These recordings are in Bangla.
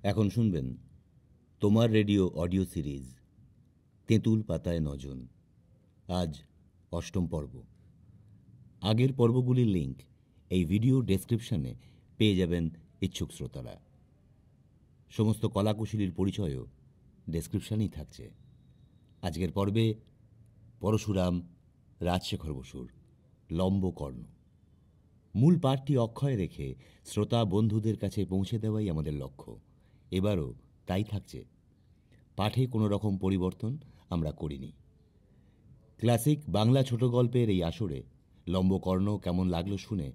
এখন শুনবেন তোমার রেডিও অডিও সিরিজ তেঁতুল পাতায় নজন। আজ ৮ম পর্ব। আগের পর্বগুলির লিঙ্ক এই ভিডিও ডেসক্রিপশনে পেয়ে যাবেন ইচ্ছুক শ্রোতারা। সমস্ত কলাকুশলীর পরিচয়ও ডেসক্রিপশনেই থাকছে। আজকের পর্বে পরশুরাম, রাজশেখর বসুর লম্বকর্ণ। মূল পাঠটি অক্ষয় রেখে শ্রোতা বন্ধুদের কাছে পৌঁছে দেওয়াই আমাদের লক্ষ্য। এবারও তাই থাকছে। পাঠে কোনো রকম পরিবর্তন আমরা করিনি। ক্লাসিক বাংলা ছোট গল্পের এই আসরে লম্বকর্ণ কেমন লাগলো শুনে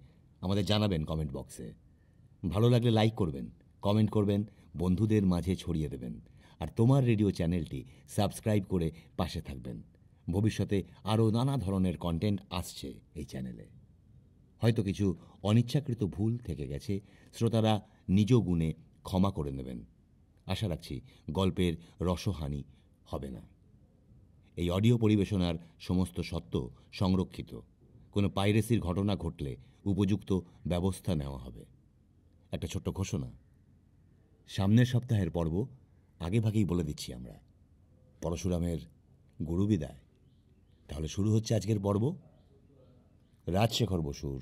আমাদের জানাবেন কমেন্ট বক্সে। ভালো লাগলে লাইক করবেন, কমেন্ট করবেন, বন্ধুদের মাঝে ছড়িয়ে দেবেন। আর তোমার রেডিও চ্যানেলটি সাবস্ক্রাইব করে পাশে থাকবেন। ভবিষ্যতে আরও নানা ধরনের কন্টেন্ট আসছে এই চ্যানেলে। হয়তো কিছু অনিচ্ছাকৃত ভুল থেকে গেছে, শ্রোতারা নিজ গুণে ক্ষমা করে নেবেন। আশা রাখছি গল্পের রসহানি হবে না। এই অডিও পরিবেশনার সমস্ত সত্ত্ব সংরক্ষিত। কোনো পাইরেসির ঘটনা ঘটলে উপযুক্ত ব্যবস্থা নেওয়া হবে। একটা ছোট্ট ঘোষণা, সামনের সপ্তাহের পর্ব আগেভাগেই বলে দিচ্ছি আমরা। পরশুরামের গুরুবিদায়। তাহলে শুরু হচ্ছে আজকের পর্ব, রাজশেখর বসুর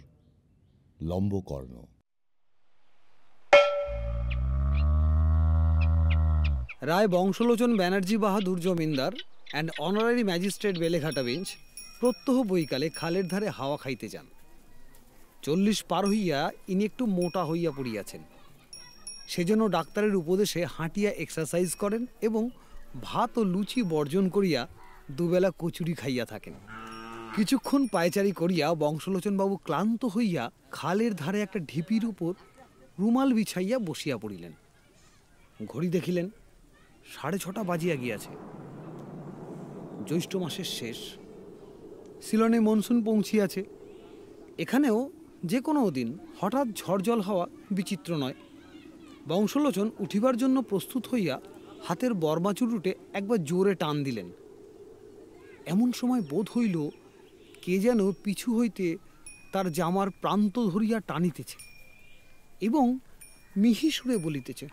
লম্বকর্ণ। রায় বংশলোচন ব্যানার্জি বাহাদুর জমিন্দার and honorary magistrate Beleghata bench প্রত্যহ বৈকালে খালের ধারে হাওয়া খাইতে যান। 40 পার হইয়া ইনি একটু মোটা হইয়া পড়িয়াছেন। সেজন্য ডাক্তারের উপদেশে হাঁটিয়া এক্সারসাইজ করেন এবং ভাত ও লুচি বর্জন করিয়া দুবেলা কচুরি খাইয়া থাকেন। কিছুক্ষণ পায়চারি করিয়া বংশলোচনবাবু ক্লান্ত হইয়া খালের ধারে একটা ঢিপির উপর রুমাল বিছাইয়া বসিয়া পড়িলেন। ঘড়ি দেখিলেন 6:30 বাজিয়া গিয়াছে। জ্যৈষ্ঠ মাসের শেষ। সিলনে মনসুন পৌঁছিয়াছে। এখানেও যে কোনো দিন হঠাৎ ঝড় জল হওয়া বিচিত্র নয়। বংশলোচন উঠিবার জন্য প্রস্তুত হইয়া হাতের বর্মাচুরুটে একবার জোরে টান দিলেন। এমন সময় বোধ হইল কে যেন পিছু হইতে তার জামার প্রান্ত ধরিয়া টানিতেছে এবং মিহি সুরে বলিতেছে।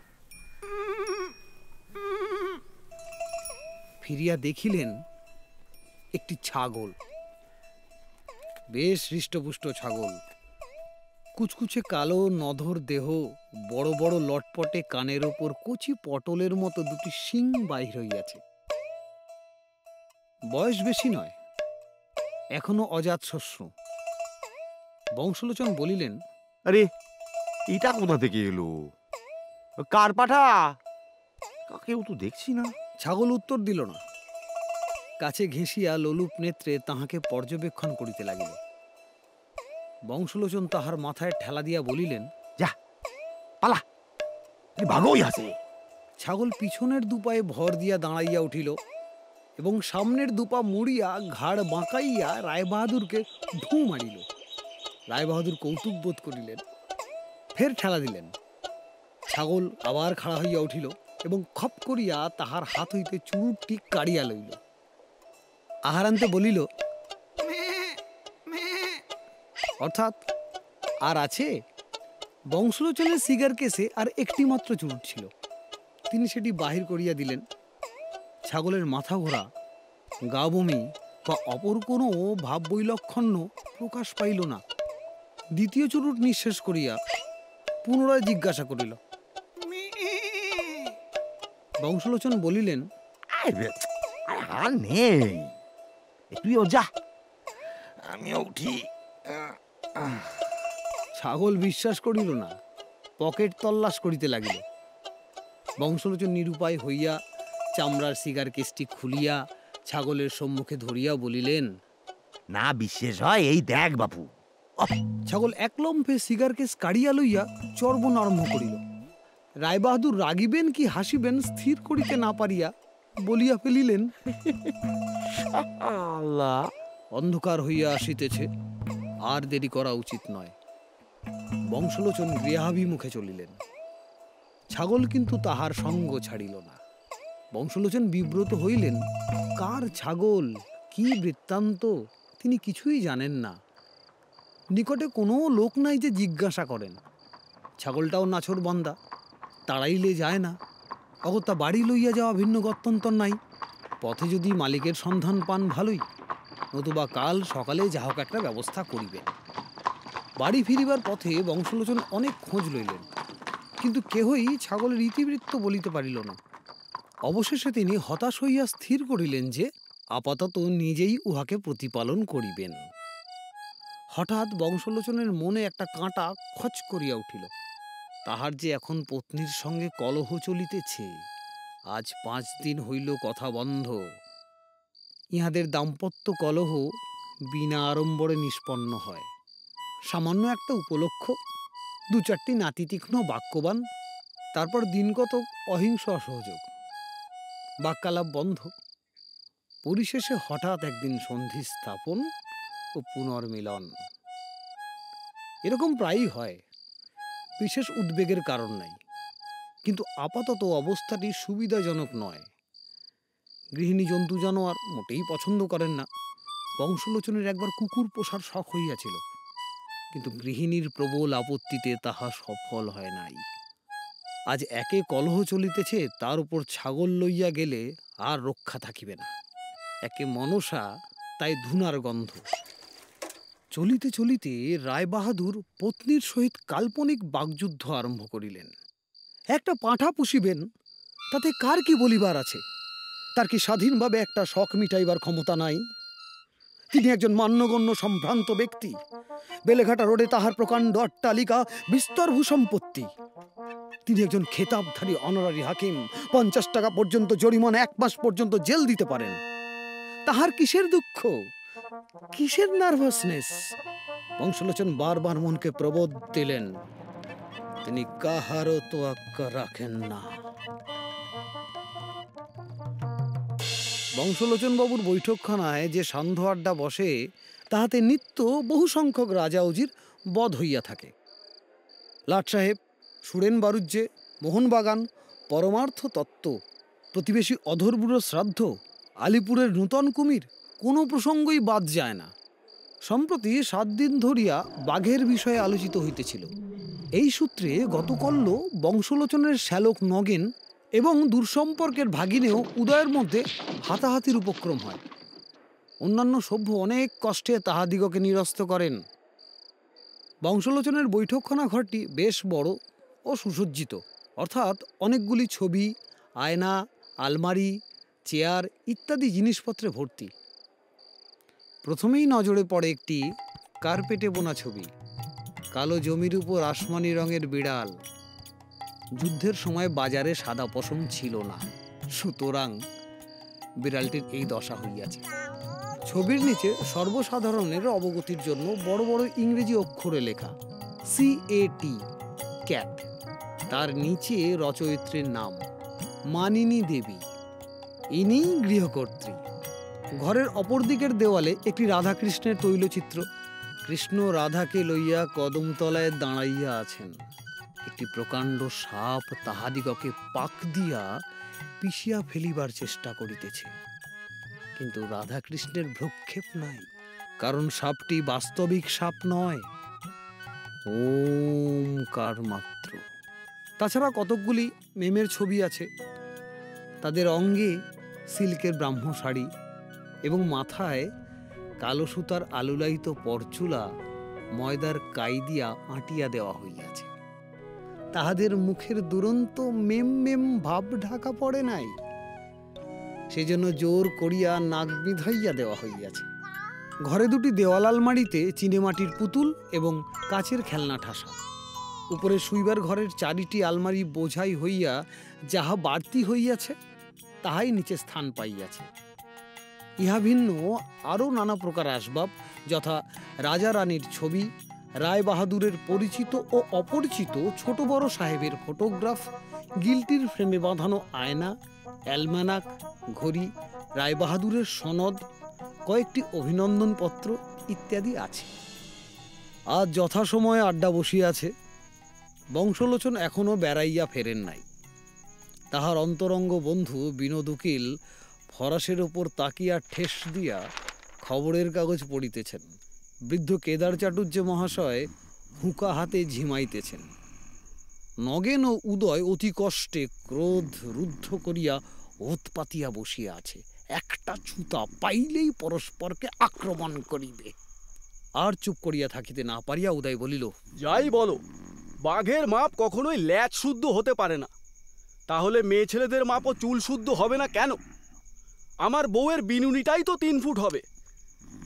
ফিরিয়া দেখিলেন একটি ছাগল, বেশ হৃষ্টপুষ্ট ছাগল, কুচকুচে কালো নধর দেহ, বড় বড় লটপটে কানের ওপর কচি পটলের মতো দুটি শিং বাহির হইয়াছে। বয়স বেশি নয়, এখনো অজাত শস্য। বংশলোচন বলিলেন, আরে এটা কোথা থেকে এলো? কার পাঠা? কাকেও তো দেখছি না। ছাগল উত্তর দিল না। কাছে ঘেঁষিয়া লোলুপ নেত্রে তাহাকে পর্যবেক্ষণ করিতে লাগিল। বংশলোচন তাহার মাথায় ঠেলা দিয়া বলিলেন, যা পালা, ভাগই আছে। ছাগল পিছনের দুপায়ে ভর দিয়া দাঁড়াইয়া উঠিল এবং সামনের দুপা মুড়িয়া ঘাড় বাঁকাইয়া রায়বাহাদুরকে ঢু মারিল। রায়বাহাদুর কৌতুক বোধ করিলেন, ফের ঠেলা দিলেন। ছাগল আবার খাড়া হইয়া উঠিল এবং খপ করিয়া তাহার হাত হইতে চুরুটটি কাড়িয়া লইল। আহারান্তে বলিল, অর্থাৎ আর আছে? বংশলোচনের সিগার কেসে আর একটি মাত্র চুরুট ছিল। তিনি সেটি বাহির করিয়া দিলেন। ছাগলের মাথা ঘোরা, গা বমি বা অপর কোনো ভাব বৈলক্ষণ্য প্রকাশ পাইল না। দ্বিতীয় চুরুট নিঃশেষ করিয়া পুনরায় জিজ্ঞাসা করিল। বংশলোচন বলিলেন, আর নেই, তুইও যা, আমিও উঠি। ছাগল বিশ্বাস করিল না, পকেট তল্লাশ করিতে লাগিল। বংশলোচন নিরুপায় হইয়া চামড়ার সিগার কেসটি খুলিয়া ছাগলের সম্মুখে ধরিয়া বলিলেন, না বিশ্বাস হয় এই দেখ বাপু। ছাগল এক লম্ফে সিগার কেস কাড়িয়া লইয়া চর্বণ আরম্ভ করিল। রায়বাহাদুর রাগিবেন কি হাসিবেন স্থির করিতে না পারিয়া বলিয়া ফেলিলেন, আল্লাহ, অন্ধকার হইয়া আসিতেছে, আর দেরি করা উচিত নয়। বংশলোচন গৃহাভিমুখে চলিলেন। ছাগল কিন্তু তাহার সঙ্গ ছাড়িল না। বংশলোচন বিব্রত হইলেন। কার ছাগল, কি বৃত্তান্ত তিনি কিছুই জানেন না। নিকটে কোনো লোক নাই যে জিজ্ঞাসা করেন। ছাগলটাও নাছর বান্দা, তাড়াইলে যায় না, অগত্যা বাড়ি লইয়া যাওয়া ভিন্ন গত্যন্তর নাই। পথে যদি মালিকের সন্ধান পান ভালোই, নতুবা কাল সকালে যা হোক একটা ব্যবস্থা করিবেন। বাড়ি ফিরিবার পথে বংশলোচন অনেক খোঁজ লইলেন, কিন্তু কেহই ছাগলের ইতিবৃত্ত বলিতে পারিল না। অবশেষে তিনি হতাশ হইয়া স্থির করিলেন যে আপাতত নিজেই উহাকে প্রতিপালন করিবেন। হঠাৎ বংশলোচনের মনে একটা কাঁটা খচ করিয়া উঠিল। তাহার যে এখন পত্নীর সঙ্গে কলহ চলিতেছে, আজ 5 দিন হইল কথা বন্ধ। ইহাদের দাম্পত্য কলহ বিনা আড়ম্বরে নিষ্পন্ন হয়। সামান্য একটা উপলক্ষ, 2-4টি নাতিতীক্ষ্ণ বাক্যবান, তারপর দিনকতক অহিংস অসহযোগ, বাক্যালাপ বন্ধ। পরিশেষে হঠাৎ একদিন সন্ধি স্থাপন ও পুনর্মিলন। এরকম প্রায়ই হয়, বিশেষ উদ্বেগের কারণ নাই, কিন্তু আপাতত অবস্থাটি সুবিধাজনক নয়। গৃহিণী জন্তু জানোয়ার মোটেই পছন্দ করেন না। বংশলোচনের একবার কুকুর পোষার শখ হইয়াছিল, কিন্তু গৃহিণীর প্রবল আপত্তিতে তাহা সফল হয় নাই। আজ একে কলহ চলিতেছে, তার উপর ছাগল লইয়া গেলে আর রক্ষা থাকিবে না। একে মনসা, তাই ধুনার গন্ধ। চলিতে চলিতে রায়বাহাদুর পত্নীর সহিত কাল্পনিক বাগযুদ্ধ আরম্ভ করিলেন। একটা পাঁঠা পুষিবেন, তাতে কার কি বলিবার আছে? তার কি স্বাধীনভাবে একটা শখ মিটাইবার ক্ষমতা নাই? তিনি একজন মান্যগণ্য সম্ভ্রান্ত ব্যক্তি। বেলেঘাটা রোডে তাহার প্রকাণ্ড অট্টালিকা, বিস্তর ভূসম্পত্তি। তিনি একজন খেতাবধারী অনারারি হাকিম। 50 টাকা পর্যন্ত জরিমানা, 1 মাস পর্যন্ত জেল দিতে পারেন। তাহার কিসের দুঃখ, কিসের নার্ভাসনেস? বংশলোচন বারবার মনকে প্রবোধ দিলেন, তিনি কাহারও তোয়াক্কা রাখেন না। বংশলোচন বাবুর বৈঠকখানায় যে সান্ধ্য আড্ডা বসে, তাহাতে নিত্য বহু সংখ্যক রাজা উজির বধ হইয়া থাকে। লাট সাহেব, সুরেন বারুজ্জে, মোহনবাগান, পরমার্থ তত্ত্ব, প্রতিবেশী অধরবুড়োর শ্রাদ্ধ, আলিপুরের নূতন কুমির, কোনো প্রসঙ্গই বাদ যায় না। সম্প্রতি 7 দিন ধরিয়া বাঘের বিষয়ে আলোচিত হইতেছিল। এই সূত্রে গতকল্য বংশলোচনের শ্যালক নগেন এবং দূরসম্পর্কের ভাগিনেও উদয়ের মধ্যে হাতাহাতির উপক্রম হয়। অন্যান্য সভ্য অনেক কষ্টে তাহাদিগকে নিরস্ত করেন। বংশলোচনের বৈঠকখানা ঘরটি বেশ বড় ও সুসজ্জিত, অর্থাৎ অনেকগুলি ছবি, আয়না, আলমারি, চেয়ার ইত্যাদি জিনিসপত্রে ভর্তি। প্রথমেই নজরে পড়ে একটি কার্পেটে বোনা ছবি। কালো জমির উপর আসমানি রঙের বিড়াল। যুদ্ধের সময় বাজারে সাদা পশম ছিল না, সুতরাং বিড়ালটির এই দশা হইয়াছে। ছবির নিচে সর্বসাধারণের অবগতির জন্য বড় বড় ইংরেজি অক্ষরে লেখা CAT, ক্যাট। তার নিচে রচয়িত্রীর নাম মানিনী দেবী, ইনি গৃহকর্ত্রী। ঘরের অপর দিকের দেওয়ালে একটি রাধাকৃষ্ণের তৈলচিত্র। কৃষ্ণ রাধাকে লইয়া কদমতলায় দাঁড়াইয়া আছেন। একটি প্রকাণ্ড সাপ তাহাদিগকে পাক দিয়া পিষিয়া ফেলিবার চেষ্টা করিতেছে, কিন্তু রাধাকৃষ্ণের ভ্রুক্ষেপ নাই, কারণ সাপটি বাস্তবিক সাপ নয়, ওমকার মাত্র। তাছাড়া কতকগুলি মেমের ছবি আছে। তাদের অঙ্গে সিল্কের ব্রাহ্ম শাড়ি এবং মাথায় কালো সুতার আলুলায়িত পরচুলা ময়দার কাই দিয়া আঁটিয়া দেওয়া হইয়াছে। তাহাদের মুখের দুরন্ত মেম মেম ভাব ঢাকা পড়ে নাই, সেজন্য জোর করিয়া নাক বিঁধাইয়া দেওয়া হইয়াছে। ঘরে দুটি দেওয়াল আলমারিতে চিনেমাটির পুতুল এবং কাচের খেলনা ঠাসা। উপরে শুইবার ঘরের 4টি আলমারি বোঝাই হইয়া যাহা বাড়তি হইয়াছে, তাহাই নিচে স্থান পাইয়াছে। ইহা ভিন্ন আরও নানা প্রকার আসবাব, যথা রাজা রানীর ছবি, রায় বাহাদুরের পরিচিত ও অপরিচিত ছোট বড় সাহেবের ফটোগ্রাফ, গিল্টির ফ্রেমে বাঁধানো আয়না, অ্যালমানাক, ঘড়ি, রায় বাহাদুরের সনদ, কয়েকটি অভিনন্দনপত্র ইত্যাদি আছে। আজ যথাসময়ে আড্ডা বসিয়াছে। বংশলোচন এখনও বেড়াইয়া ফেরেন নাই। তাহার অন্তরঙ্গ বন্ধু বিনোদ উকিল ফরাসের ওপর তাকিয়া ঠেস দিয়া খবরের কাগজ পড়িতেছেন। বৃদ্ধ কেদার চাটুর্য মহাশয় হুঁকা হাতে ঝিমাইতেছেন। নগেন ও উদয় অতি কষ্টে ক্রোধ রুদ্ধ করিয়া ওত পাতিয়া বসিয়া আছে, একটা ছুতা পাইলেই পরস্পরকে আক্রমণ করিবে। আর চুপ করিয়া থাকিতে না পারিয়া উদয় বলিল, যাই বলো, বাঘের মাপ কখনোই ল্যাচ শুদ্ধ হতে পারে না, তাহলে মেয়ে ছেলেদের মাপও চুল শুদ্ধ হবে না কেন? আমার বউয়ের বিনুনিটাই তো 3 ফুট হবে,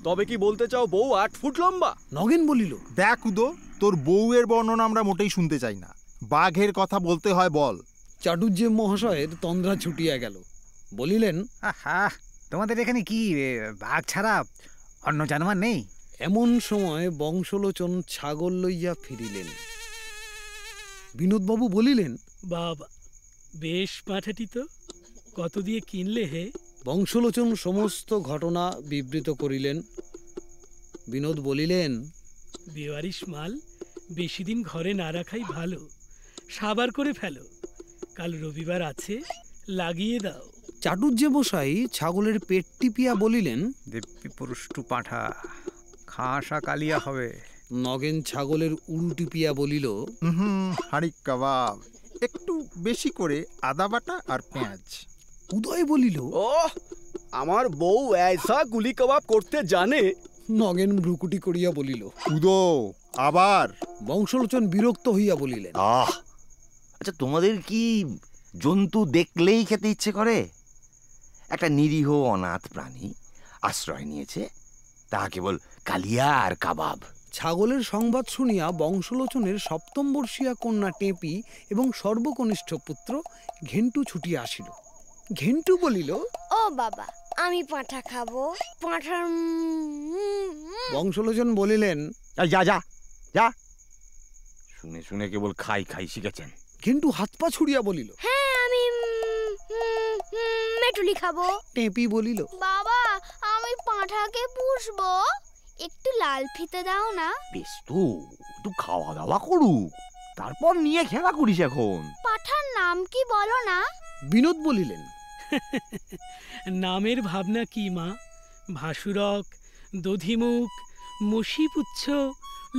তবে কি বলতে চাও বউ 8 ফুট লম্বা? নগেন বলিল, দেখ উদো, তোর বউয়ের বর্ণনা আমরা মোটেই শুনতে চাই না, বাঘের কথা বলতে হয় বল। চাটুর্য মহাশয়ের তন্দ্রা ছুটিয়া গেল, বলিলেন, আহা, তোমাদের এখানে কি বাঘ ছাড়া অন্য জানোয়ার নেই? এমন সময় বংশলোচন ছাগল লইয়া ফিরিলেন। বিনোদবাবু বলিলেন, বাবা, বেশ পাঠাটি তো, কত দিয়ে কিনলে হে? বংশলোচন সমস্ত ঘটনা বিবৃত করিলেন। বিনোদ বলিলেন, বেওয়ারিশ মাল বেশি দিন ঘরে না রাখাই ভালো, সাবার করে ফেলো, কাল রবিবার আছে, লাগিয়ে দাও। চাটুর্য মশাই ছাগলের পেট টিপিয়া বলিলেন, দিব্যি পুরুষ্টু পাঁঠা, খাসা কালিয়া হবে। নগেন ছাগলের উড়ু টিপিয়া বলিল, হাঁড়ি কাবাব, একটু বেশি করে আদা বাটা আর পেঁয়াজ। উদয় বলিল, ও, আমার বউ ऐसा গুলি কাবাব করতে জানে। নগেন ভ্রুকুটি করিয়া বলিল। উদো আবার। বংশলোচন বিরক্ত হইয়া বলিলেন, আচ্ছা, তোমাদের কি জন্তু দেখলেই খেতে ইচ্ছে করে? একটা নিরীহ অনাথ প্রাণী আশ্রয় নিয়েছে, তা কেবল কালিয়া আর কাবাব। ছাগলের সংবাদ শুনিয়া বংশলোচনের ৭ম বর্ষীয়া কন্যা টেপি এবং সর্বকনিষ্ঠ পুত্র ঘেন্টু ছুটিয়া আসিল। ঘেন্টু বলিল, ও বাবা, আমি পাঁঠা খাবো, পাঁঠার। বংশলোচন বলিলেন, যা যা যা, শুনে শুনে কেবল খাই খাই শিখেছেন। ঘেন্টু হাত পা ছুড়িয়া বলিল, হ্যাঁ, আমি মেটুলি খাবো। টেপি বলিল, বাবা, আমি পাঁঠাকে পুষবো, একটু লাল ফিতে দাও না। বেশ তো, একটু খাওয়া দাওয়া করুক, তারপর নিয়ে খেলা করিস। এখন পাঁঠার নাম কি বলো না? বিনোদ বলিলেন, নামের ভাবনা কি মা? ভাসুরক, দধিমুখ, মশিপুচ্ছ,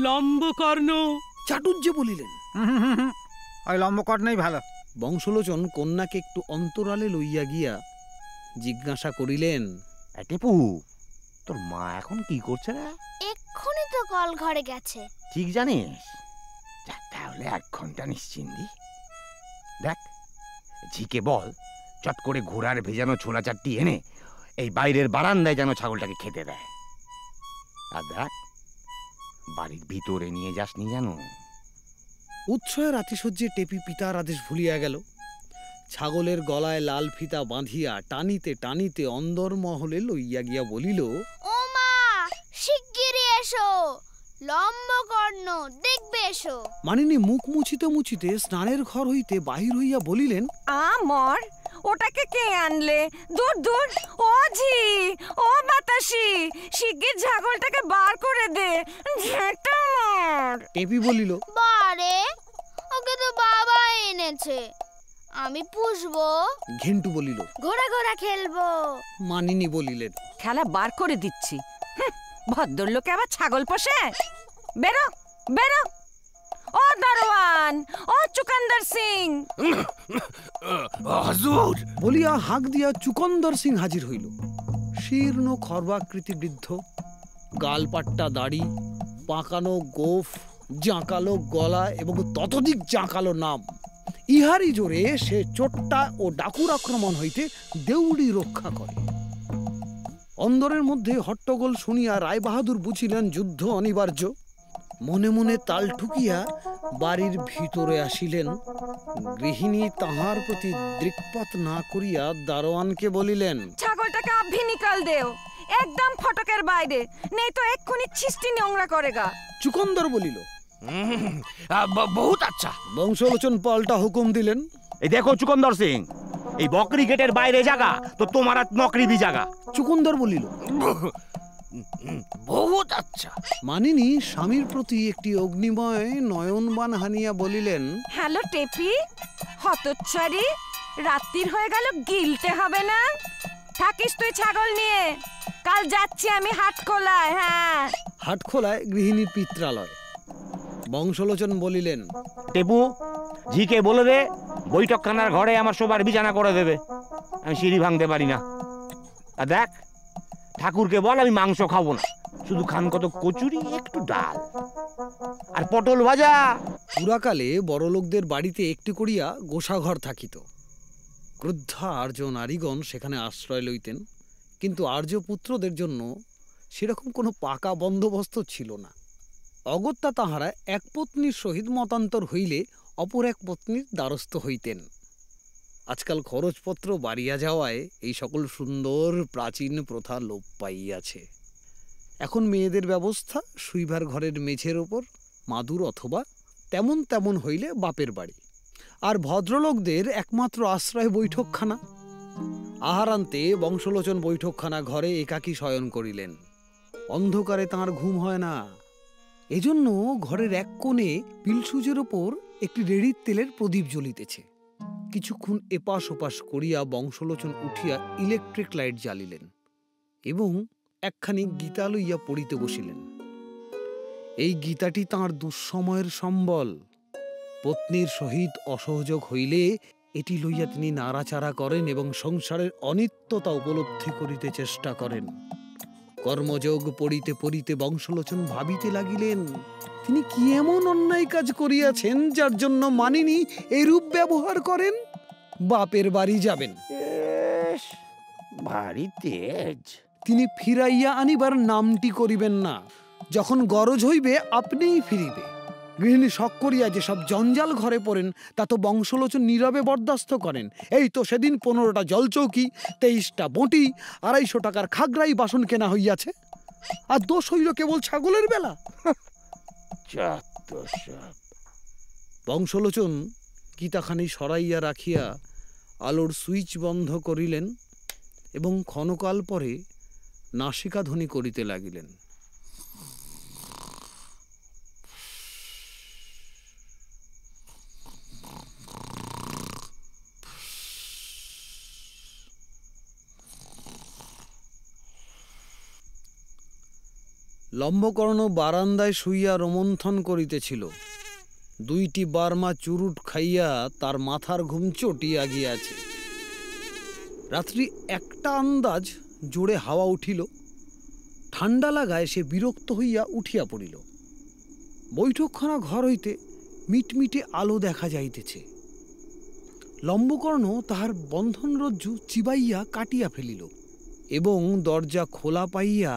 লম্বকর্ণ। চাটুর্য বলিলেন, ওই লম্বকর্ণই ভালো। বংশলোচন কন্যাকে একটু অন্তরালে লইয়া গিয়া জিজ্ঞাসা করিলেন, টেপু, তোর মা এখন কি করছে রে? এক্ষুনি তো কল ঘরে গেছে। ঠিক জানিস? যা, তাহলে 1 ঘন্টা নিশ্চিন্তি। দেখ, ঝিকে বল চট করে ঘোড়ার ভেজানো ছোলা চারটি এনে এই বাইরের বারান্দায় যেন ছাগলটাকে খেতে দেয়। আর দেখ, বাড়ির ভিতরে নিয়ে যাসনি যেন। উৎসয়ের আতিশয্যে টেপি পিতার আদেশ ভুলিয়া গেল। ছাগলের গলায় লাল ফিতা বাঁধিয়া টানিতে টানিতে অন্দরমহলে লইয়া গিয়া বলিল, ও মা, শিগগিরই এসো, লম্বকর্ণ দেখবে এসো। মানিনী মুখ মুছিতে মুছিতে স্নানের ঘর হইতে বাহির হইয়া বলিলেন, আমর, ওটাকে কে আনলে? দূর দূর, ও ঝি, ও বাতাসি, শিগগির ছাগলটাকে বার করে দে। টেপি বলিল, বারে, ওকে তো বাবা এনেছে, আমি পুষবো। ঘেন্টু বলিল, ঘোড়া ঘোড়া খেলবো। মানিনী বলিলেন, খেলা বার করে দিচ্ছি। ভদ্রলোকে আবার ছাগল পোষে? বেরো বেরো। ও দরওয়ান, ও চুকান্দার সিং। হুজুর বলিয়া হাঁক দিয়া চুকন্দর সিং হাজির হইল। শীর্ণ খর্বাকৃতি বৃদ্ধ, গালপাট্টা দাড়ি, পাকানো গোফ, জাঁকালো গলা এবং ততোধিক জাঁকালো নাম। ইহারি জোরে সে চোট্টা ও ডাকুর আক্রমণ হইতে দেউড়ি রক্ষা করে। অন্দরের মধ্যে হট্টগোল শুনিয়া রায়বাহাদুর বুঝিলেন যুদ্ধ অনিবার্য। মনে মনে তাল ঠুকিয়া বাড়ির ভিতরে আসিলেন। গৃহিণী তাহার প্রতি দৃকপাত না করিয়া দারোয়ানকে বলিলেন, ছাগলটাকে আভি নিকাল দেও, একদম ফটকের বাইরে, নেই তো এক্ষুনি ছিষ্টি নোংরা করেগা। চুকন্দর বলিল, বহুত আচ্ছা। বংশলোচন পাল্টা হুকুম দিলেন, এই দেখো চুকন্দর সিং, এই বকরি গেটের বাইরে জায়গা তো তোমার নকরি বি জায়গা। চুকন্দর বলিল, বহুত আচ্ছা। মানিনী স্বামীর প্রতি একটি অগ্নিময় নয়নবান হানিয়া বলিলেন, হ্যালো টেপি, হতচ্ছারি, রাত্রির হয়ে গেল, গিলতে হবে না? থাকিস তুই ছাগল নিয়ে, কাল যাচ্ছি আমি হাটখোলায়। হ্যাঁ, হাটখোলায় গৃহিণীর পিত্রালয়। বংশলোচন বলিলেন, টেপু, ঝিকে বলে দে বৈঠকখানার ঘরে আমার শোবার বিছানা করে দেবে, আমি সিঁড়ি ভাঙতে পারি না। আর দেখ, ঠাকুরকে বল আমি মাংস খাবো না, শুধু খান কত কচুরি, একটু ডাল আর পটল ভাজা। পুরাকালে বড়লোকদের বাড়িতে একটি করিয়া গোসাঘর থাকিত। ক্রুদ্ধা আর্য নারীগণ সেখানে আশ্রয় লইতেন, কিন্তু আর্য পুত্রদের জন্য সেরকম কোনো পাকা বন্দোবস্ত ছিল না। অগত্যা তাহারা এক পত্নীর সহিত মতান্তর হইলে অপর এক পত্নীর দ্বারস্থ হইতেন। আজকাল খরচপত্র বাড়িয়া যাওয়ায় এই সকল সুন্দর প্রাচীন প্রথা লোপ পাইয়াছে। এখন মেয়েদের ব্যবস্থা শুইবার ঘরের মেঝের ওপর মাদুর, অথবা তেমন তেমন হইলে বাপের বাড়ি। আর ভদ্রলোকদের একমাত্র আশ্রয় বৈঠকখানা। আহারান্তে বংশলোচন বৈঠকখানা ঘরে একাকী শয়ন করিলেন। অন্ধকারে তাঁর ঘুম হয় না, এজন্য ঘরের এক কোণে পিলসুজের ওপর একটি রেড়ির তেলের প্রদীপ জ্বলিতেছে। কিছুক্ষণ এপাশ ওপাশ করিয়া বংশলোচন উঠিয়া ইলেকট্রিক লাইট জ্বালিলেন এবং একখানি গীতা লইয়া পড়িতে বসিলেন। এই গীতাটি তাঁর দুঃসময়ের সম্বল। পত্নীর সহিত অসহযোগ হইলে এটি লইয়া তিনি নাড়াচাড়া করেন এবং সংসারের অনিত্যতা উপলব্ধি করিতে চেষ্টা করেন। কর্মযোগ পড়িতে পড়িতে বংশলোচন ভাবিতে লাগিলেন, তিনি কি এমন অন্যায় কাজ করিয়াছেন যার জন্য মানিনী এরূপ ব্যবহার করেন? বাপের বাড়ি যাবেন, ভারী তেজ। তিনি ফিরাইয়া আনিবার নামটি করিবেন না। যখন গরজ হইবে আপনিই ফিরিবে। গৃহিণী শখ করিয়া যেসব জঞ্জাল ঘরে পড়েন তা তো বংশলোচন নীরবে বরদাস্ত করেন। এই তো সেদিন 15টা জলচৌকি, 23টা বঁটি, 250 টাকার খাগড়াই বাসন কেনা হইয়াছে। আর দোষ হইল কেবল ছাগলের বেলা। বংশলোচন গীতাখানি সরাইয়া রাখিয়া আলোর সুইচ বন্ধ করিলেন এবং ক্ষণকাল পরে নাসিকাধ্বনি করিতে লাগিলেন। লম্বকর্ণ বারান্দায় শুইয়া রোমন্থন করিতেছিল। 2টি বার্মা চুরুট খাইয়া তার মাথার ঘুম চটিয়া গিয়াছে। রাত্রি 1টা আন্দাজ জোরে হাওয়া উঠিল। ঠান্ডা লাগায় সে বিরক্ত হইয়া উঠিয়া পড়িল। বৈঠকখানা ঘর হইতে মিটমিটে আলো দেখা যাইতেছে। লম্বকর্ণ তাহার বন্ধনরজ্জু চিবাইয়া কাটিয়া ফেলিল এবং দরজা খোলা পাইয়া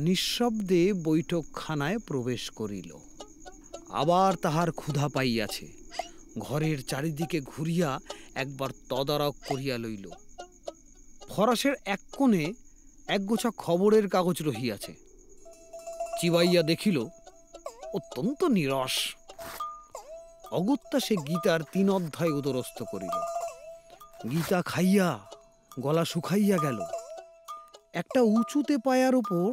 নিঃশব্দে বৈঠকখানায় প্রবেশ করিল। আবার তাহার ক্ষুধা পাইয়াছে। ঘরের চারিদিকে ঘুরিয়া একবার তদারক করিয়া লইল। ফরাসের এক কোণে একগোছা খবরের কাগজ রহিয়াছে। চিবাইয়া দেখিল অত্যন্ত নিরস। অগত্যা সে গীতার 3 অধ্যায় উদরস্থ করিল। গীতা খাইয়া গলা শুকাইয়া গেল। একটা উঁচুতে পায়ার ওপর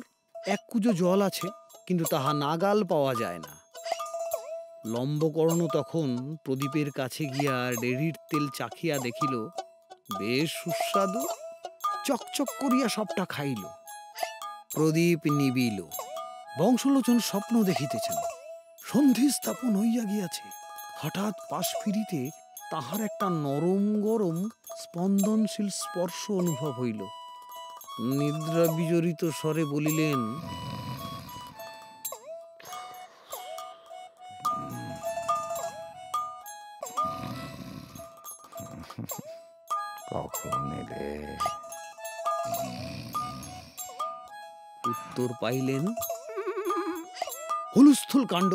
এক কুজো জল আছে, কিন্তু তাহা নাগাল পাওয়া যায় না। লম্বকর্ণ তখন প্রদীপের কাছে গিয়া রেড়ির তেল চাখিয়া দেখিল বেশ সুস্বাদু। চকচক করিয়া সবটা খাইল। প্রদীপ নিবিল। বংশলোচন স্বপ্ন দেখিতেছেন। সন্ধি স্থাপন হইয়া গিয়াছে। হঠাৎ পাশ ফিরিতে তাহার একটা নরম গরম স্পন্দনশীল স্পর্শ অনুভব হইল। নিদ্রা বিজড়িত স্বরে বলিলেন, কখন এলে? উত্তর পাইলেন হুলস্থুল কাণ্ড।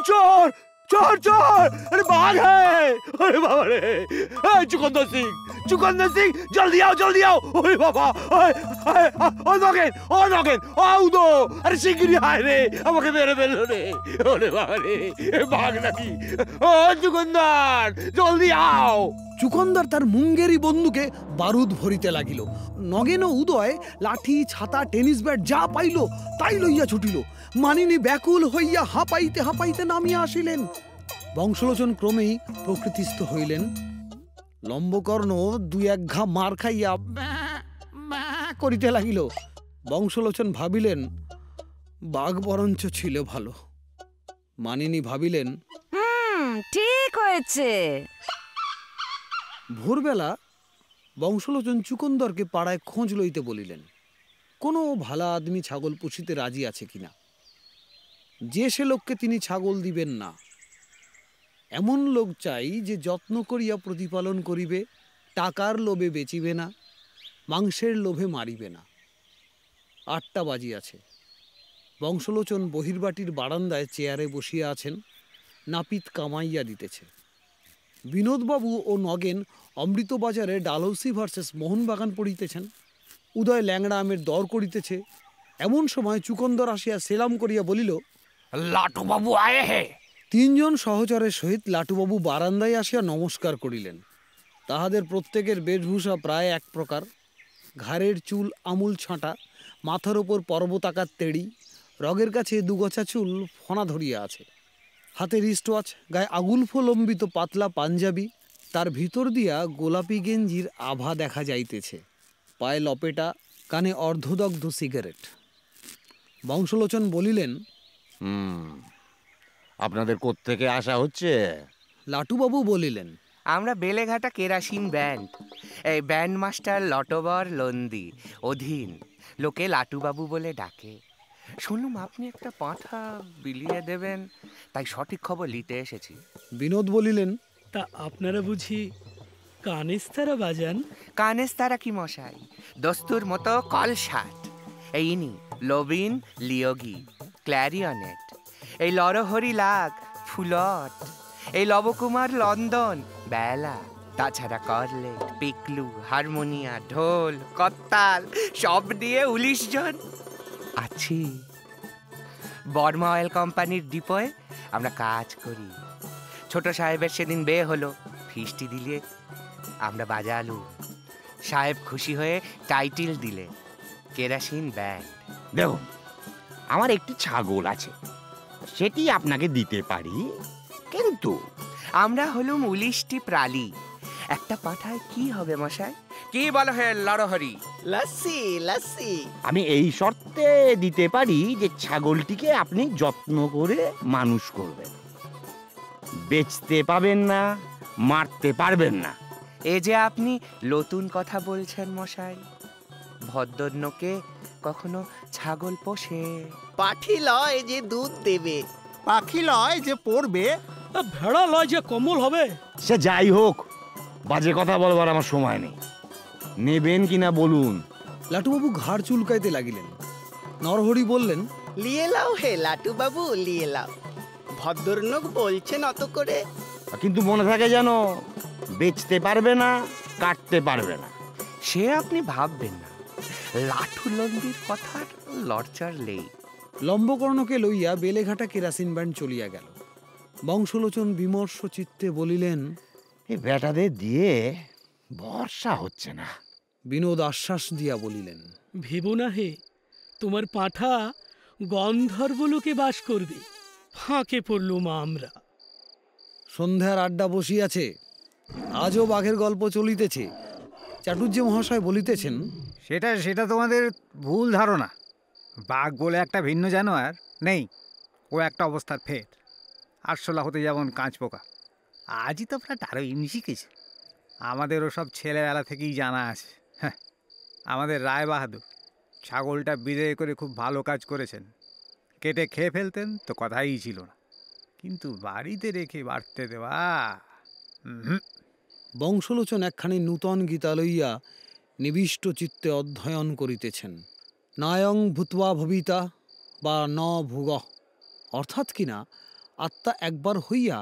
চোর চোর চোর, আরে বাঘ হ্যায়, আরে বাবা রে, চুকন্দর সিং, চুকন্দর সিং, জলদি आओ জলদি आओ, ওরে বাবা, ও নগেন, ও নগেন, ও উদো, আরে শিগগিরই আয় রে, আমাকে মেরে ফেললো রে, ওরে বাবা রে, বাঘ নাকি, ও চুকন্দর, জলদি आओ। চুকন্দার তার মুঙ্গেরি বন্দুকে বারুদ ভরিতে লাগিল। নগেন ও উদয় লাঠি, ছাতা, টেনিস ব্যাট যা পাইল তাই লইয়া ছুটিল। মানিনী ব্যাকুল হইয়া হাঁপাইতে হাঁপাইতে নামিয়া আসিলেন। বংশলোচন ক্রমেই প্রকৃতিস্থ হইলেন। লম্বকর্ণ 2-1 ঘা মার খাইয়া করিতে লাগিল। বংশলোচন ভাবিলেন বাঘ বরঞ্চ ছিল ভালো। মানিনী ভাবিলেন ঠিক হয়েছে। ভোরবেলা বংশলোচন চুকন্দরকে পাড়ায় খোঁজ লইতে বলিলেন, কোনো ভালা আদমি ছাগল পুষিতে রাজি আছে কিনা। যে সে লোককে তিনি ছাগল দিবেন না, এমন লোক চাই যে যত্ন করিয়া প্রতিপালন করিবে, টাকার লোভে বেচিবে না, মাংসের লোভে মারিবে না। 8টা বাজিয়াছে। বংশলোচন বহির্বাটির বারান্দায় চেয়ারে বসিয়া আছেন, নাপিত কামাইয়া দিতেছে। বিনোদবাবু ও নগেন অমৃতবাজারে ডালহৌসি ভার্সেস মোহনবাগান পড়িতেছেন। উদয় ল্যাংড়া আমের দর করিতেছে। এমন সময় চুকন্দর আসিয়া সেলাম করিয়া বলিল, লাটুবাবু আয়ে হে। 3 জন সহচরের সহিত লাটুবাবু বারান্দায় আসিয়া নমস্কার করিলেন। তাহাদের প্রত্যেকের বেশভূষা প্রায় এক প্রকার। ঘাড়ের চুল আমূল ছাঁটা, মাথার ওপর পর্বতাকার তেড়ি, রগের কাছে দুগছা চুল ফনা ধরিয়া আছে। হাতে রিস্টওয়াচ, গায়ে আগুলফলম্বিত পাতলা পাঞ্জাবি, তার ভিতর দিয়া গোলাপি গেঞ্জির আভা দেখা যাইতেছে। পায়ে লপেটা, কানে অর্ধদগ্ধ সিগারেট। বংশলোচন বলিলেন, আপনাদের কোত্থেকে আসা হচ্ছে? লাটুবাবু বলিলেন, আমরা বেলেঘাটা কেরাসিন ব্যান্ড, এই ব্যান্ড মাস্টার লটবর লন্দি অধীন, লোকে লাটুবাবু বলে ডাকে। শুনুম আপনি একটা পাঁঠা বিলিয়ে দেবেন, তাই সঠিক খবর নিতে এসেছি। বিনোদ বলিলেন, তা আপনারা বুঝি কানেস্তারা বাজান? কানেস্তারা কি মশাই, দস্তুর মতো কলসাট। এই ইনি লবিন লিওগি ক্ল্যারিয়নেট, এই লরহরি লাগ ফুলট, এই লবকুমার লন্দন বেলা, তাছাড়া করলেট, পিকলু, হারমোনিয়া, ঢোল, কত্তাল সব দিয়ে 19 জন আছি। বর্মা অয়েল কোম্পানির ডিপোয় আমরা কাজ করি। ছোট সাহেবের সেদিন বিয়ে হলো, ফিস্টি দিলে আমরা বাজালু। সাহেব খুশি হয়ে টাইটেল দিলে কেরাসিন ব্যান্ড। দেখুন, আমার একটি ছাগল আছে, সেটি আপনাকে দিতে পারি, কিন্তু আমরা হলুম 19টি প্রালি। একটা পাঠায় কি হবে মশাই? কি বলো হে লরহরি? লাসি লাসি। আমি এই শর্তে দিতে পারি যে ছাগলটিকে আপনি যত্ন করে মানুষ করবেন, বেচতে পাবেন না, মারতে পারবেন না। এ যে আপনি নতুন কথা বলছেন মশাই। ভদ্রলোকে কখনো ছাগল পোষে? পাঠি লয় যে দুধ দেবে, পাখি লয় যে পড়বে, ভেড়া লয় যে কম্বল হবে। সে যাই হোক, বাজে কথা বলবার আমার সময় নেই। নেবেন কিনা বলুন। লাটুবাবু ঘাড় চুলকাইতে লাগিলেন। নরহরি বললেন, লিয়ে লাও হে লাটু বাবু, লিয়ে লাও। ভদ্রলোক বলছেন অত করে। কিন্তু মনে থাকে যেন, বেচতে পারবে না, কাটতে পারবে না। সে আপনি ভাববেন না, লাঠু লন্দির কথার লড়চড় নেই। লম্বকর্ণকে লইয়া বেলেঘাটা কেরাসিন ব্যান্ড চলিয়া গেল। বংশলোচন বিমর্ষ চিত্তে বলিলেন, এই বেটাদের দিয়ে বর্ষা হচ্ছে না। বিনোদ আশ্বাস দিয়া বলিলেন, ভেবো না হে, তোমার পাঁঠা গন্ধর্ব লোকে বাস করবে। ফাঁকে পড়লুম আমরা। সন্ধ্যার আড্ডা বসিয়াছে। আজও বাঘের গল্প চলিতেছে। চাটুর্য মহাশয় বলিতেছেন, সেটা তোমাদের ভুল ধারণা। বাঘ বলে একটা ভিন্ন জানোয়ার নেই, ও একটা অবস্থার ফের। আরশোলা হতে যেমন কাঁচ পোকা। আজই তো প্রায় আরও এমনি শিখেছে। আমাদের ওসব ছেলেবেলা থেকেই জানা আছে। হ্যাঁ, আমাদের রায় বাহাদুর ছাগলটা বিদায় করে খুব ভালো কাজ করেছেন। কেটে খেয়ে ফেলতেন তো কথাই ছিল না, কিন্তু বাড়িতে রেখে বাড়তে দেওয়া। বংশলোচন একখানি নূতন গীতা লইয়া নিবিষ্ট চিত্তে অধ্যয়ন করিতেছেন। নায়ং ভূত্বা ভবিতা বা ন ভুগ, অর্থাৎ কিনা আত্মা একবার হইয়া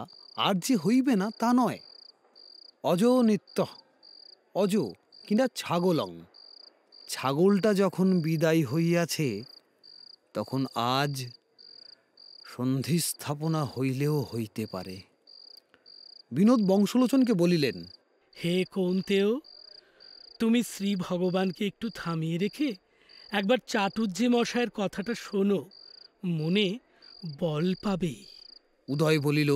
আর যে হইবে না তা নয়। অজ নিত্য, অজ কিনা ছাগলং, ছাগলটা যখন বিদায় হইয়াছে তখন আজ সন্ধিস্থাপনা হইলেও হইতে পারে। বিনোদ বংশলোচনকে বলিলেন, হে কৌন্তেয়, তুমি শ্রী ভগবানকে একটু থামিয়ে রেখে একবার চাটুর্যে মশায়ের কথাটা শোনো, মনে বল পাবে। উদয় বলিল,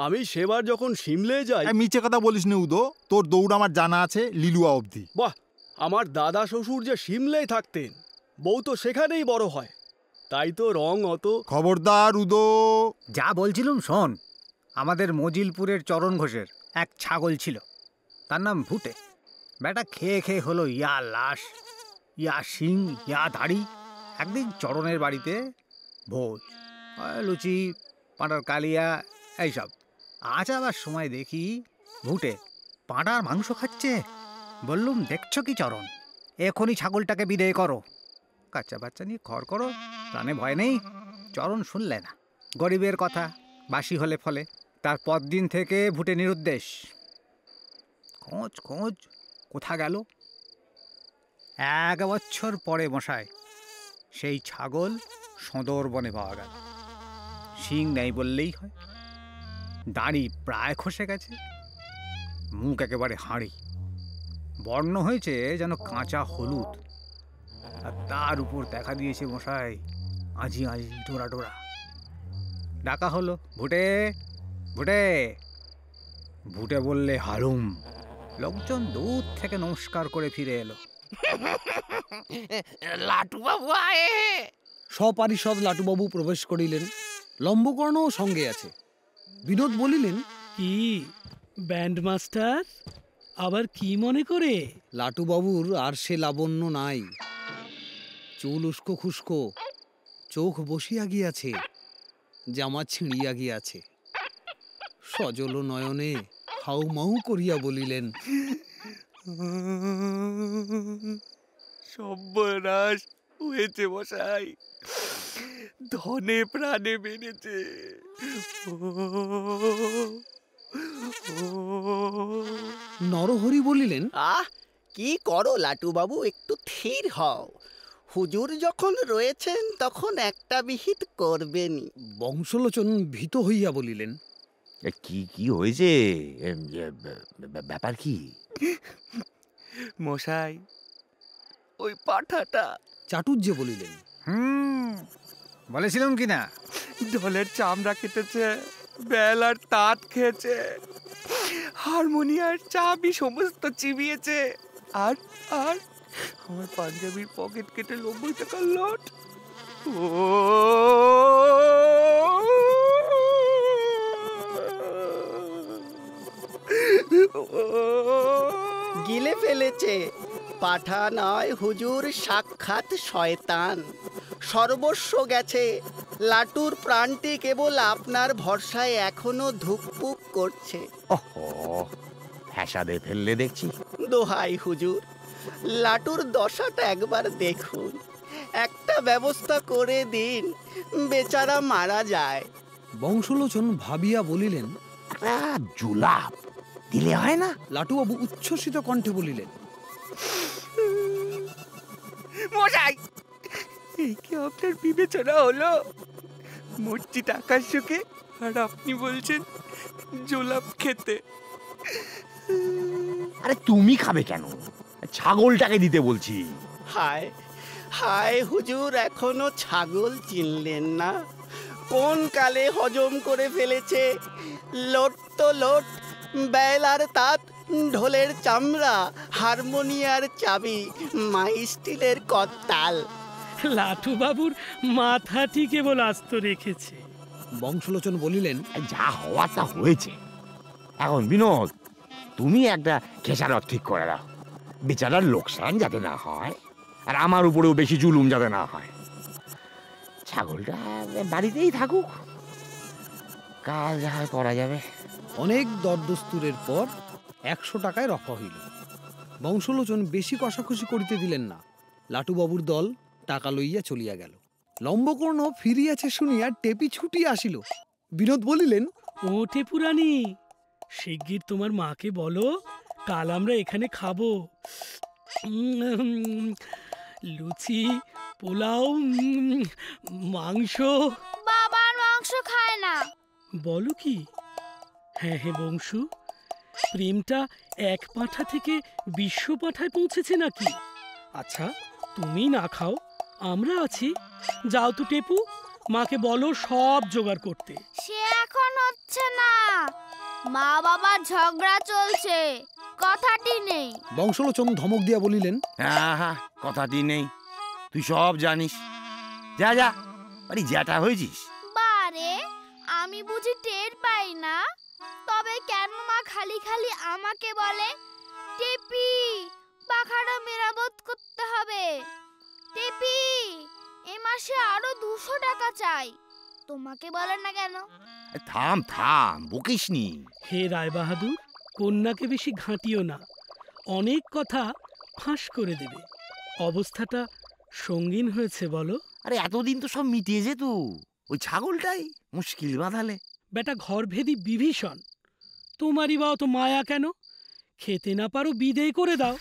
আমি সেবার যখন সিমলে যাই। মিছে কথা বলিস নে উদো, তোর দৌড় আমার জানা আছে লিলুয়া অবধি। বাহ, আমার দাদা শ্বশুর যে সিমলেই থাকতেন, বউ তো সেখানেই বড় হয়, তাই তো রং অত। খবরদার উদো। যা বলছিলুম শোন, আমাদের মজিলপুরের চরণ ঘোষের এক ছাগল ছিল, তার নাম ভুটে। বেটা খেয়ে খেয়ে হলো ইয়া লাশ, ইয়া শিং, ইয়া দাড়ি। একদিন চরণের বাড়িতে ভোজ, লুচি, পাঁটার কালিয়া, এইসব। আজ আবার সময় দেখি ভুটে পাঁটার মাংস খাচ্ছে। বললুম, দেখছো কি চরণ, এখনই ছাগলটাকে বিদায় করো, কাচ্চা বাচ্চা নিয়ে ঘর করো, প্রাণে ভয় নেই। চরণ শুনলে না, গরিবের কথা, বাসি হলে ফলে। তার পরদিন থেকে ভুটে নিরুদ্দেশ। খোঁজ খোঁজ, কোথা গেল? 1 বছর পরে মশাই সেই ছাগল সদর বনে পাওয়া গেল। শিং নেই বললেই হয়, দাড়ি প্রায় খসে গেছে, মুখ একেবারে হাঁড়ি, বর্ণ হয়েছে যেন কাঁচা হলুদ, আর তার উপর দেখা দিয়েছে মশাই আজি আজি ডোরা ডোরা। ডাকা হলো, ভুটে ভুটে। ভুটে বললে হালুম। লোকজন দূর থেকে নমস্কার করে ফিরে এলো। লাটুবাবু আয়ে। সপারিষদ লাটুবাবু প্রবেশ করিলেন, লম্বকর্ণও সঙ্গে আছে। বিনোদ বলিলেন, কি ব্যান্ড মাস্টার, আবার কি মনে করে? লাটুবাবুর আর সে লাবণ্য নাই, চুল উস্কো খুস্কো, চোখ বসিয়া গিয়াছে, জামা ছিঁড়িয়া গিয়াছে। সজল নয়নে হাউমাউ করিয়া বলিলেন, সর্বনাশ হয়েছে মশাই, ধনে প্রাণে বেড়েছে। নরহরি বলিলেন, আহ, কি করো লাটুবাবু, একটু থির হও। হুজুর যখন রয়েছেন তখন একটা বিহিত করবেনই। বংশলোচন ভীত হইয়া বলিলেন, কি কি হয়েছে, ব্যাপার কি? মশাই, ওই পাঠাটা। চাটুর্যে বলিলেন, বলেছিলাম কিনা, ঢোলের চামড়া কেটেছে, বেলার তাঁত খেয়েছে, হারমোনিয়ার চাবি সমস্ত চিবিয়েছে, আর আর আমার পাঞ্জাবির পকেট কেটে 90 টাকার লোট। গিলে ফেলেছে। পাঠা নয় হুজুর, সাক্ষাৎ শয়তান। সর্বস্ব গেছে। লাটুর প্রাণটি কেবল আপনার ভরসায় এখনো ধুকপুক করছে। ওহো, ফ্যাসাদে ফেললে দেখছি। দোহাই হুজুর, লাটুর দশাটা একবার দেখুন, একটা ব্যবস্থা করে দিন, বেচারা মারা যায়। বংশলোচন ভাবিয়া বলিলেন, জুলাপ দিলে হয় না? লাটুবাবু উচ্ছ্বসিত কণ্ঠে বলিলেন, মশাই, এই কি আপনার বিবেচনা হলো? মূর্তি টাকার শোকে, আর আপনি বলছেন জোলাপ খেতে। আরে তুমি খাবে কেন, ছাগলটাকে দিতে বলছি। হায় হায় হুজুর, এখনো ছাগল চিনলেন না? কোন কালে হজম করে ফেলেছে। লোট তো লোট, বেলার তাঁত, ঢোলের চামড়া, হারমোনিয়ার চাবি, মাই স্টিলের করতাল। লাটু বাবুর মাথাটি কেবল আস্ত রেখেছে। বংশলোচন বলিলেন, যা হওয়ার তা হয়েছে। এখন বিনোদ, তুমি একটা খেসারত ঠিক করে দাও, বেচারার লোকসান যাতে না হয়, আর আমার উপরেও বেশি জুলুম যাতে না হয়। ছাগলটা বাড়িতেই থাকুক, কাল যা হয় করা যাবে। অনেক দরদস্তুরের পর 100 টাকায় রফা হইল। বংশলোচন বেশি কষাকষি করিতে দিলেন না। লাটুবাবুর দল টাকা লইয়া চলিয়া গেল। লম্বকর্ণ ফিরিয়াছে শুনিয়া টেপি ছুটিয়া আসিল। বিনোদ বলিলেন, ও টেপুরানি, শিগগির তোমার মাকে বলো কাল আমরা এখানে খাবো। লুচি, পোলাও, মাংস। বাবার মাংস খায় না। বলো কি? হ্যাঁ হ্যাঁ বংশু, প্রেমটা 1 পাঁঠা থেকে 20 পাঁঠায় পৌঁছেছে নাকি? আচ্ছা, তুমি না খাও, আমরা আছি। যাও তো টেপু, মাকে বলো সব জোগাড় করতে। সে এখন হচ্ছে না, মা বাবার ঝগড়া চলছে, কথাটি নেই। বংশলোচন ধমক দিয়া বলিলেন, হ্যাঁ, কথাটি নেই, তুই সব জানিস। যা যা, আরে জ্যাঠা হয়েছিস। বারে, আমি বুঝি টের পাই না? তবে কেন মা খালি খালি আমাকে বলে, টেপি পাখাটা মেরামত করতে হবে, টেপি এ মাসে আরো 200 টাকা চাই। তোমাকে বলে না কেন? থাম থাম, বকিস নি। হে রায় বাহাদুর, কন্যাকে বেশি ঘাঁটিও না, অনেক কথা ফাঁস করে দেবে। অবস্থাটা সঙ্গীন হয়েছে বলো। আরে এতদিন তো সব মিটিয়ে যেত, ওই ছাগলটাই মুশকিল বাঁধালে। বেটা ঘরভেদি বিভীষণ, তোমারই বা অত মায়া কেন? খেতে না পারো বিদেয় করে দাও,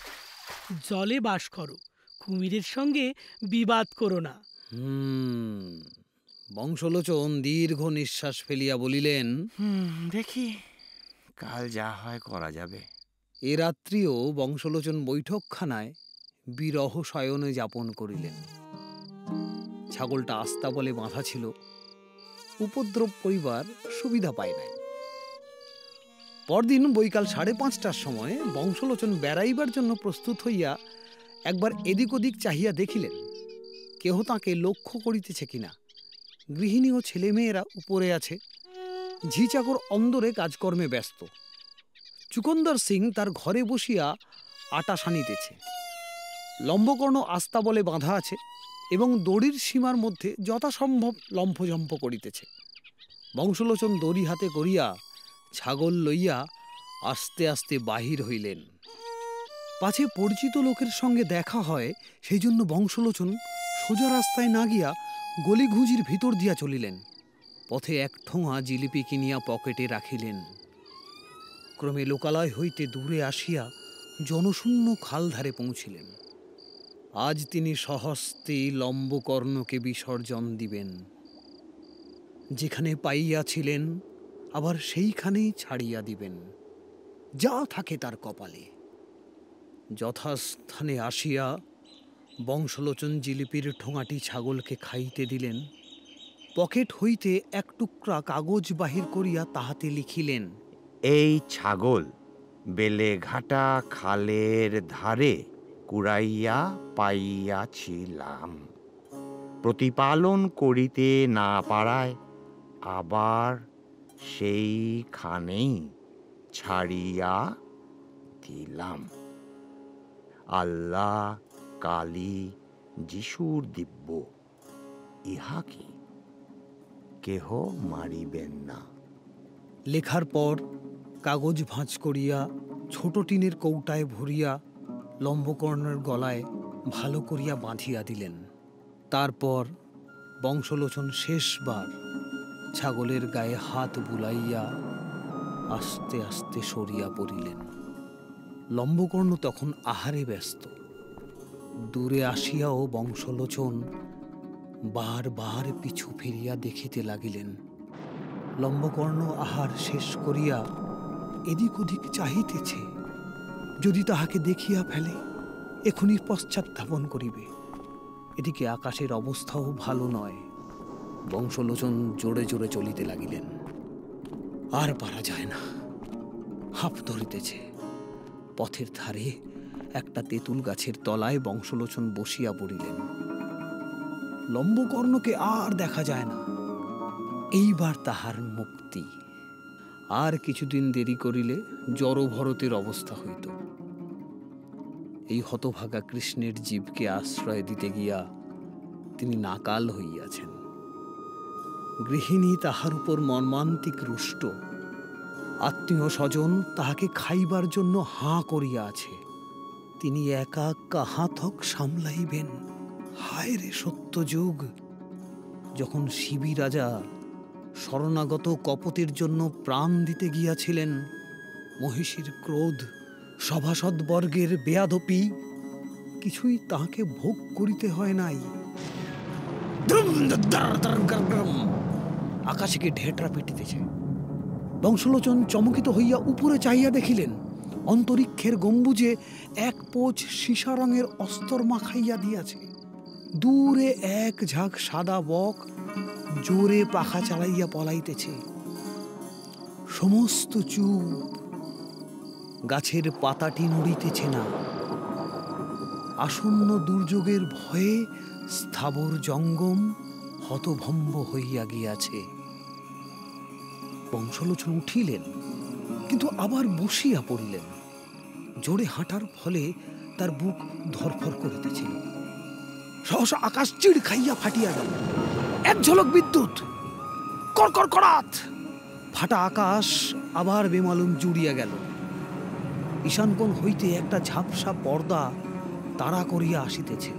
জলে বাস করো, কুমিরের সঙ্গে বিবাদ করো না। বংশলোচন দীর্ঘ নিঃশ্বাস ফেলিয়া বলিলেন, দেখি কাল যা হয় করা যাবে। এ রাত্রিও বংশলোচন বৈঠকখানায় বিরহ শয়নে যাপন করিলেন। ছাগলটা আস্তা বলে বাঁধা ছিল, উপদ্রব করিবার সুবিধা পায় নাই। পরদিন বৈকাল 5:30টার সময় বংশলোচন বেড়াইবার জন্য প্রস্তুত হইয়া একবার এদিক ওদিক চাহিয়া দেখিলেন কেহ তাঁকে লক্ষ্য করিতেছে কিনা। গৃহিণী ও ছেলেমেয়েরা উপরে আছে, ঝি চাকর অন্দরে কাজকর্মে ব্যস্ত। চুকন্দর সিং তার ঘরে বসিয়া আটা সানিতেছে। লম্বকর্ণ আস্তা বলে বাঁধা আছে এবং দড়ির সীমার মধ্যে যথাসম্ভব লম্ফঝম্প করিতেছে। বংশলোচন দড়ি হাতে করিয়া ছাগল লইয়া আস্তে আস্তে বাহির হইলেন। পাছে পরিচিত লোকের সঙ্গে দেখা হয়, সেই জন্য বংশলোচন সোজা রাস্তায় না গিয়া গলিঘুজির ভিতর দিয়া চলিলেন। পথে এক ঠোঙা জিলিপি কিনিয়া পকেটে রাখিলেন। ক্রমে লোকালয় হইতে দূরে আসিয়া জনশূন্য খালধারে পৌঁছিলেন। আজ তিনি স্বহস্তে লম্বকর্ণকে বিসর্জন দিবেন। যেখানে পাইয়াছিলেন আবার সেইখানেই ছাড়িয়া দিবেন, যা থাকে তার কপালে। যথাস্থানে আসিয়া বংশলোচন জিলিপির ঠোঙাটি ছাগলকে খাইতে দিলেন। পকেট হইতে এক টুকরা কাগজ বাহির করিয়া তাহাতে লিখিলেন, এই ছাগল বেলেঘাটা খালের ধারে কুড়াইয়া পাইয়াছিলাম, প্রতিপালন করিতে না পারায় আবার সেইখানেই ছাড়িয়া দিলাম। আল্লাহ, কালী, যিশুর দিব্য, ইহাকে কেহ মারিবেন না। লেখার পর কাগজ ভাঁজ করিয়া ছোট টিনের কৌটায় ভরিয়া লম্বকর্ণের গলায় ভালো করিয়া বাঁধিয়া দিলেন। তারপর বংশলোচন শেষবার ছাগলের গায়ে হাত বুলাইয়া আস্তে আস্তে সরিয়া পড়িলেন। লম্বকর্ণ তখন আহারে ব্যস্ত। দূরে আসিয়াও বংশলোচন বারবার পিছু ফিরিয়া দেখিতে লাগিলেন। লম্বকর্ণ আহার শেষ করিয়া এদিক ওদিক চাহিতেছে, যদি তাহাকে দেখিয়া ফেলে এখনই পশ্চাৎধাবন করিবে। এদিকে আকাশের অবস্থাও ভালো নয়। বংশলোচন জোরে জোরে চলিতে লাগিলেন। আর পারা যায় না, হাঁপ ধরিতেছে। পথের ধারে একটা তেঁতুল গাছের তলায় বংশলোচন বসিয়া পড়িলেন। লম্বকর্ণকে আর দেখা যায় না। এইবার তাহার মুক্তি। আর কিছুদিন দেরি করিলে জড়ভরতের অবস্থা হইত। এই হতভাগা কৃষ্ণের জীবকে আশ্রয় দিতে গিয়া তিনি নাকাল হইয়াছেন। গৃহিণী তাহার উপর মর্মান্তিক রুষ্ট। আত্মীয় স্বজন তাহাকে খাইবার জন্য হাঁ করিয়া আছে। তিনি একা কাহাতক সামলাইবেন। হায় রে সত্য যুগ! যখন শিবি রাজা শরণাগত কপতের জন্য প্রাণ দিতে গিয়াছিলেন, মহিষীর ক্রোধ, সভাসদবর্গের বেয়াদপি কিছুই তাহাকে ভোগ করিতে হয় নাই। আকাশে কি ঢেটরা পিটিতেছে। বংশলোচন চমকিত হইয়া উপরে চাহিয়া দেখিলেন, অন্তরিক্ষের গম্বুজে এক পোচ সীসা রঙের অস্তর মাখাইয়া দিয়াছে। দূরে এক ঝাঁক সাদা বক জোরে পাখা চালাইয়া পলাইতেছে। সমস্ত চুপ। গাছের পাতাটি নড়িতেছে না। আসন্ন দুর্যোগের ভয়ে স্থাবর জঙ্গম হতভম্ব হইয়া গিয়াছে। বংশলোচন উঠিলেন, কিন্তু আবার বসিয়া পড়িলেন। জোরে হাঁটার ফলে তার বুক ধরফর করিতেছিল। সহসা আকাশ চিড় খাইয়া ফাটিয়া গেল। এক ঝলক বিদ্যুৎ, কড়কড় কড়াত। ফাটা আকাশ আবার বেমালুম জুড়িয়া গেল। ঈশানকোণ হইতে একটা ঝাপসা পর্দা তাড়া করিয়া আসিতেছে।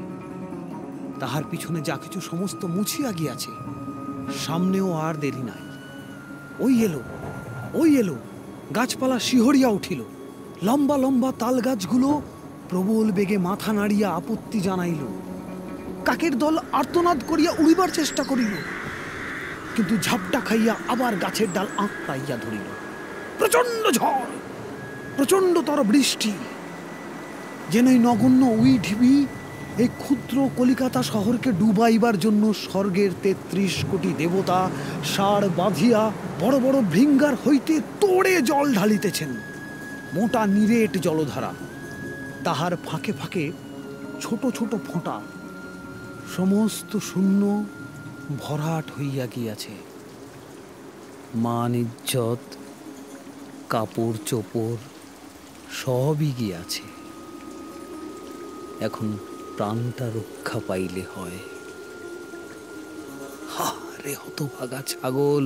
তাহার পিছনে যা কিছু সমস্ত মুছিয়া গিয়াছে। সামনেও আর দেরি নাই। ওই এলো, ওই এলো। গাছপালা শিহরিয়া উঠিল। লম্বা লম্বা তাল গাছগুলো প্রবল বেগে মাথা নাড়িয়া আপত্তি জানাইল। কাকের দল আর্তনাদ করিয়া উড়িবার চেষ্টা করিল, কিন্তু ঝাপটা খাইয়া আবার গাছের ডাল আঁকড়াইয়া ধরিল। প্রচন্ড ঝড়, প্রচন্ডতর বৃষ্টি, যেন এই নগণ্য উইঢিবি এই ক্ষুদ্র কলিকাতা শহরকে ডুবাইবার জন্য স্বর্গের ৩৩ কোটি দেবতা ষাঁড় বাঁধিয়া বড় বড় ভৃঙ্গার হইতে তোড়ে জল ঢালিতেছেন। মোটা নিরেট জলধারা, তাহার ফাঁকে ফাঁকে ছোট ছোট ফোঁটা, সমস্ত শূন্য ভরাট হইয়া গিয়াছে। মান ইজ্জত, কাপড় চোপড় সবই গিয়াছে। এখন প্রাণটা রক্ষা পাইলে হয়। হারে হতভাগা ছাগল,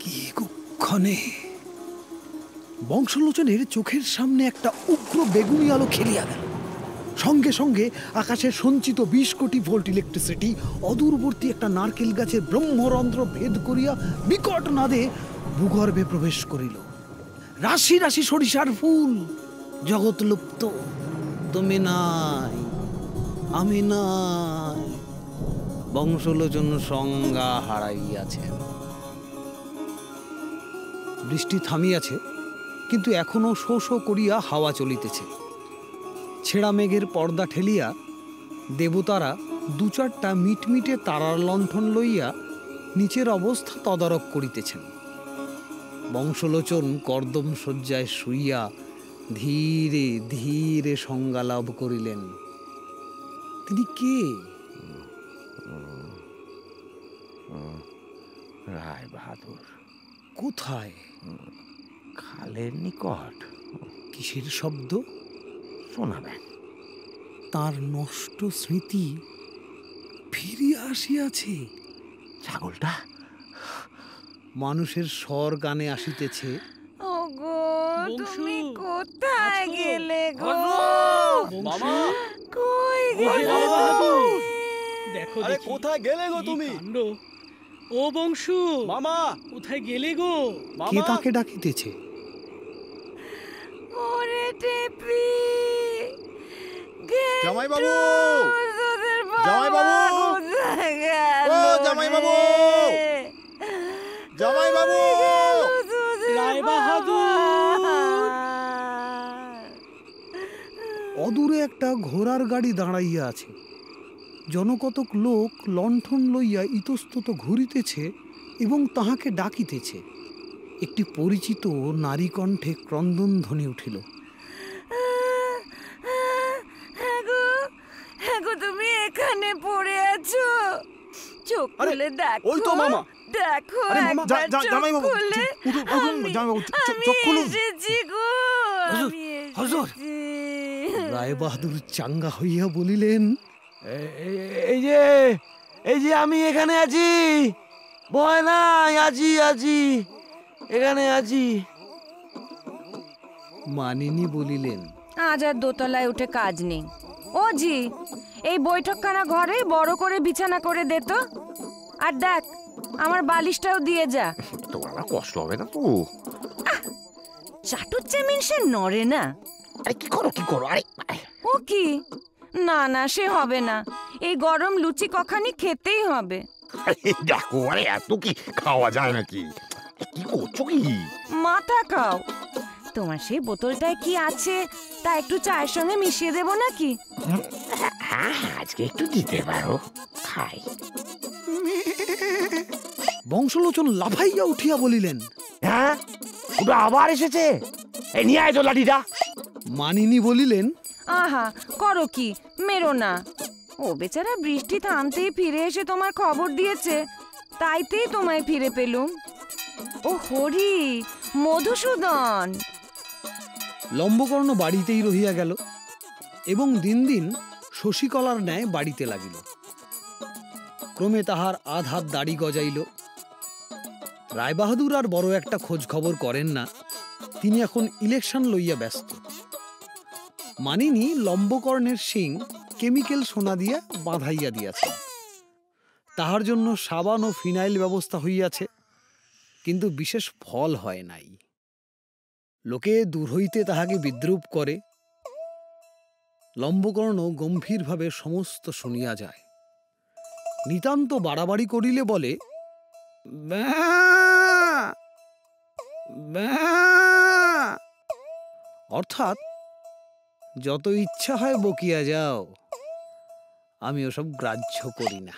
কি কুক্ষণে! বংশলোচনের চোখের সামনে একটা উগ্র বেগুনি আলো খেলিয়া গেল। সঙ্গে সঙ্গে আকাশের সঞ্চিত ২০ কোটি ভোল্ট ইলেকট্রিসিটি অদূরবর্তী একটা নারকেল গাছের ব্রহ্মরন্ধ্র ভেদ করিয়া বিকট নাদে ভূগর্ভে প্রবেশ করিল। রাশি রাশি সরিষার ফুল, জগৎ লুপ্ত। তুমি নাই, আমি নাই। বংশলোচন সংজ্ঞা হারাইয়াছেন। বৃষ্টি থামিয়াছে, কিন্তু এখনো শো শো করিয়া হাওয়া চলিতেছে। ছেঁড়া মেঘের পর্দা ঠেলিয়া দেবতারা ২-৪টা মিটমিটে তারার লণ্ঠন লইয়া নিচের অবস্থা তদারক করিতেছেন। বংশলোচন কর্দম শয্যায় শুইয়া ধীরে ধীরে সংজ্ঞা লাভ করিলেন। তিনি কে? রায় বাহাদুর। কোথায়? খালের নিকট। কিসের শব্দ? শোনাবেন। তার নষ্ট স্মৃতি ফিরিয়া আসিয়াছে। ছাগলটা মানুষের স্বর গানে আসিতেছে। ওগো, তুমি কোথায় গেলে গো? মামা, কই গেলে? দেখো আরে কোথায় গেলে গো তুমি? ও বংশু, মামা কোথায় গেলে গো? কে তাকে ডাকিতেছে? ওরে টেপি, জামাই বাবু, জামাই বাবু, ও জামাই বাবু, জামাই বাবু, রায় বাহাদুর। অদূরে একটা ঘোড়ার গাড়ি দাঁড়াইয়া আছে। জনকতক লোক লণ্ঠন লইয়া ইতস্তত ঘুরিতেছে এবং তাহাকে ডাকিতেছে। একটি পরিচিত নারী কণ্ঠে ক্রন্দন ধ্বনি উঠিল। তুমি এখানে পড়ে আছো? চোখ খুলে দেখো। ওই তো মামা। দেখো, জামাই বাবু, চোখ খুলুন। এসেছি গো। হুজুর, রায় বাহাদুর চাঙ্গা হইয়া বলিলেন, এই যে আমি এখানে আছি, ভয় নাই, আছি এখানে আছি। মানিনী বলিলেন, আজ আর দোতলায় উঠে কাজ নেই। ও জি, এই বৈঠকখানা ঘরে বড় করে বিছানা করে দে তো। আর দেখ, আমার বালিশটাও দিয়ে যা। তোমার কষ্ট হবে না তো? চাটুর চেমিন সে নড়ে না। আরে কি করো? আরে ও কি? না, সে হবে না। এই গরম লুচি কখানি খেতেই হবে। দেখো, আরে এত কি খাওয়া যায় নাকি? কি করছো কি? মাথা খাও। তোমার সেই বোতলটায় কি আছে তা একটু চায়ের সঙ্গে মিশিয়ে দেবো নাকি? হ্যাঁ, আজকে একটু দিতে পারো, খাই। বংশলোচন লাফাইয়া উঠিয়া বলিলেন, হ্যাঁ, ওটা আবার এসেছে। এই নিয়ে আয় তো লাঠিটা। মানিনী বলিলেন, আহা করো কি, মেরো না। ও বেচারা বৃষ্টি থামতেই ফিরে এসে তোমার খবর দিয়েছে, তাইতেই তোমায় ফিরে পেলুম। ও হরি, মধুসূদন। লম্বকর্ণ বাড়িতেই রহিয়া গেল এবং দিন দিন শশীকলার ন্যায় বাড়িতে লাগিল। ক্রমে তাহার আধ হাত দাড়ি গজাইল। রায়বাহাদুর আর বড় একটা খোঁজ খবর করেন না, তিনি এখন ইলেকশন লইয়া ব্যস্ত। মানিনী লম্বকর্ণের শিং কেমিক্যাল সোনা দিয়া বাঁধাইয়া দিয়াছেন। তাহার জন্য সাবান ও ফিনাইল ব্যবস্থা হইয়াছে, কিন্তু বিশেষ ফল হয় নাই। লোকে দূর হইতে তাহাকে বিদ্রূপ করে। লম্বকর্ণ গম্ভীরভাবে সমস্ত শুনিয়া যায়। নিতান্ত বাড়াবাড়ি করিলে বলে, ব্যাঁ ব্যাঁ, অর্থাৎ যত ইচ্ছা হয় বকিয়া যাও, আমি ওসব গ্রাহ্য করি না।